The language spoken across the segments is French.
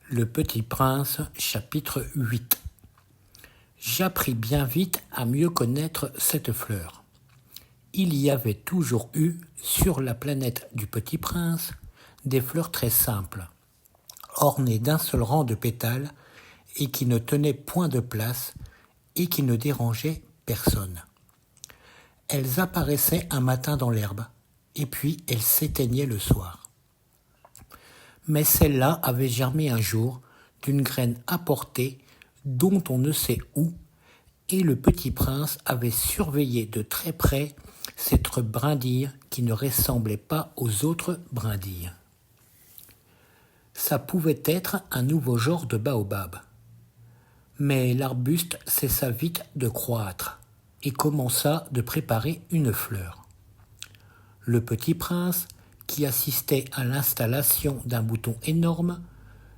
Le Petit Prince, chapitre 8. J'appris bien vite à mieux connaître cette fleur. Il y avait toujours eu, sur la planète du Petit Prince, des fleurs très simples, ornées d'un seul rang de pétales et qui ne tenaient point de place et qui ne dérangeaient personne. Elles apparaissaient un matin dans l'herbe, et puis elles s'éteignaient le soir. Mais celle-là avait germé un jour d'une graine apportée dont on ne sait où, et le Petit Prince avait surveillé de très près cette brindille qui ne ressemblait pas aux autres brindilles. Ça pouvait être un nouveau genre de baobab. Mais l'arbuste cessa vite de croître et commença de préparer une fleur. Le Petit Prince, qui assistait à l'installation d'un bouton énorme,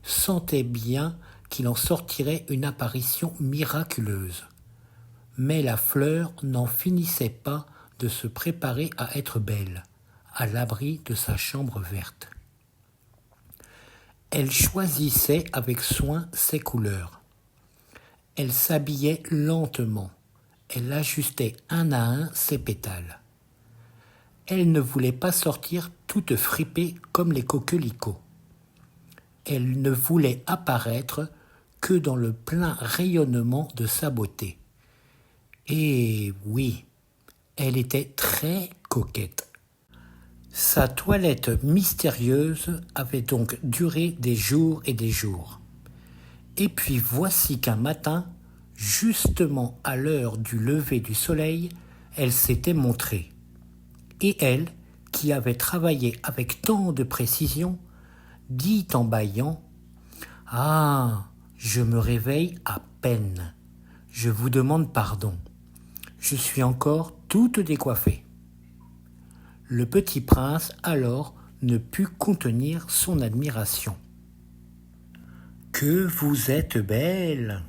sentait bien qu'il en sortirait une apparition miraculeuse. Mais la fleur n'en finissait pas de se préparer à être belle, à l'abri de sa chambre verte. Elle choisissait avec soin ses couleurs. Elle s'habillait lentement. Elle ajustait un à un ses pétales. Elle ne voulait pas sortir toute fripée comme les coquelicots. Elle ne voulait apparaître que dans le plein rayonnement de sa beauté. Et oui, elle était très coquette. Sa toilette mystérieuse avait donc duré des jours et des jours. Et puis voici qu'un matin, justement à l'heure du lever du soleil, elle s'était montrée. Et elle, qui avait travaillé avec tant de précision, dit en bâillant « Ah, je me réveille à peine. Je vous demande pardon. Je suis encore toute décoiffée. » Le Petit Prince alors ne put contenir son admiration. « Que vous êtes belle,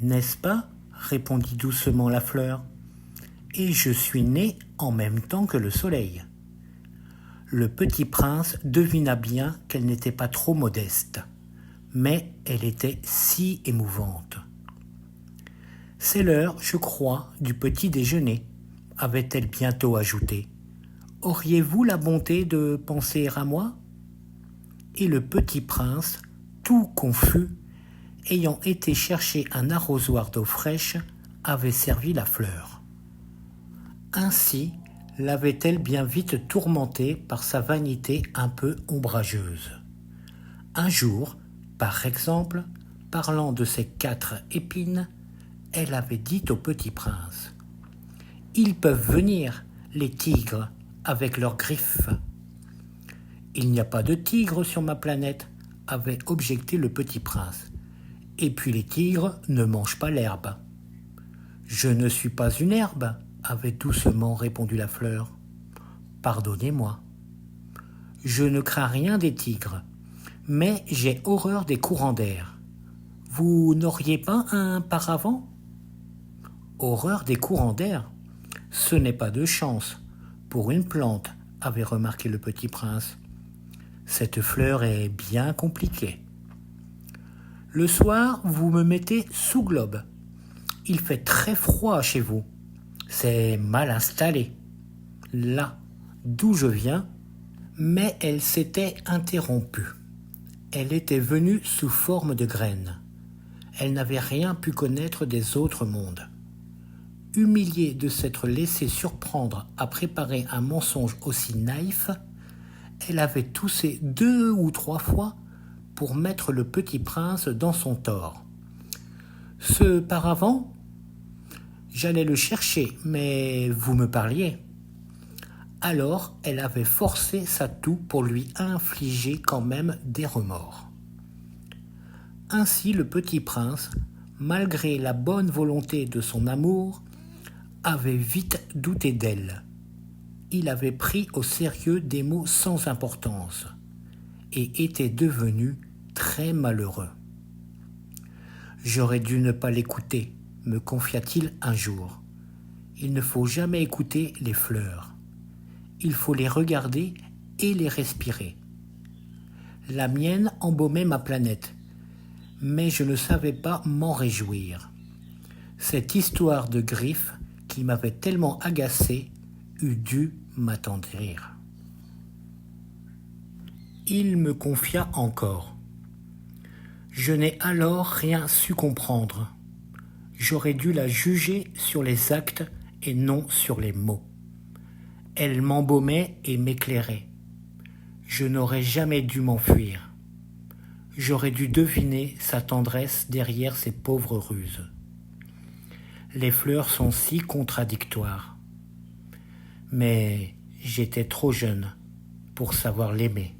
n'est-ce pas ?» répondit doucement la fleur. « Et je suis née en même temps que le soleil. » Le Petit Prince devina bien qu'elle n'était pas trop modeste, mais elle était si émouvante. « C'est l'heure, je crois, du petit déjeuner, » avait-elle bientôt ajouté. « Auriez-vous la bonté de penser à moi ?» Et le Petit Prince, tout confus, ayant été chercher un arrosoir d'eau fraîche, avait servi la fleur. Ainsi l'avait-elle bien vite tourmentée par sa vanité un peu ombrageuse. Un jour, par exemple, parlant de ses 4 épines, elle avait dit au Petit Prince « Ils peuvent venir, les tigres, avec leurs griffes. » « Il n'y a pas de tigres sur ma planète, » avait objecté le Petit Prince. « Et puis les tigres ne mangent pas l'herbe. »« Je ne suis pas une herbe, » avait doucement répondu la fleur. « Pardonnez-moi. Je ne crains rien des tigres, mais j'ai horreur des courants d'air. Vous n'auriez pas un paravent ? » « Horreur des courants d'air ? Ce n'est pas de chance pour une plante, » avait remarqué le Petit Prince. « Cette fleur est bien compliquée. Le soir, vous me mettez sous globe. Il fait très froid chez vous. C'est mal installé. Là, d'où je viens, mais elle s'était interrompue. Elle était venue sous forme de graine. Elle n'avait rien pu connaître des autres mondes. Humiliée de s'être laissée surprendre à préparer un mensonge aussi naïf, elle avait toussé 2 ou 3 fois pour mettre le Petit Prince dans son tort. Ce paravent, j'allais le chercher, mais vous me parliez. Alors elle avait forcé sa toux pour lui infliger quand même des remords. Ainsi le Petit Prince, malgré la bonne volonté de son amour, avait vite douté d'elle. Il avait pris au sérieux des mots sans importance et était devenu très malheureux. « J'aurais dû ne pas l'écouter, » me confia-t-il un jour. « Il ne faut jamais écouter les fleurs. Il faut les regarder et les respirer. La mienne embaumait ma planète, mais je ne savais pas m'en réjouir. Cette histoire de griffes qui m'avait tellement agacé eût dû m'attendrir. Il me confia encore. Je n'ai alors rien su comprendre. J'aurais dû la juger sur les actes et non sur les mots. Elle m'embaumait et m'éclairait. Je n'aurais jamais dû m'enfuir. J'aurais dû deviner sa tendresse derrière ses pauvres ruses. Les fleurs sont si contradictoires. Mais j'étais trop jeune pour savoir l'aimer.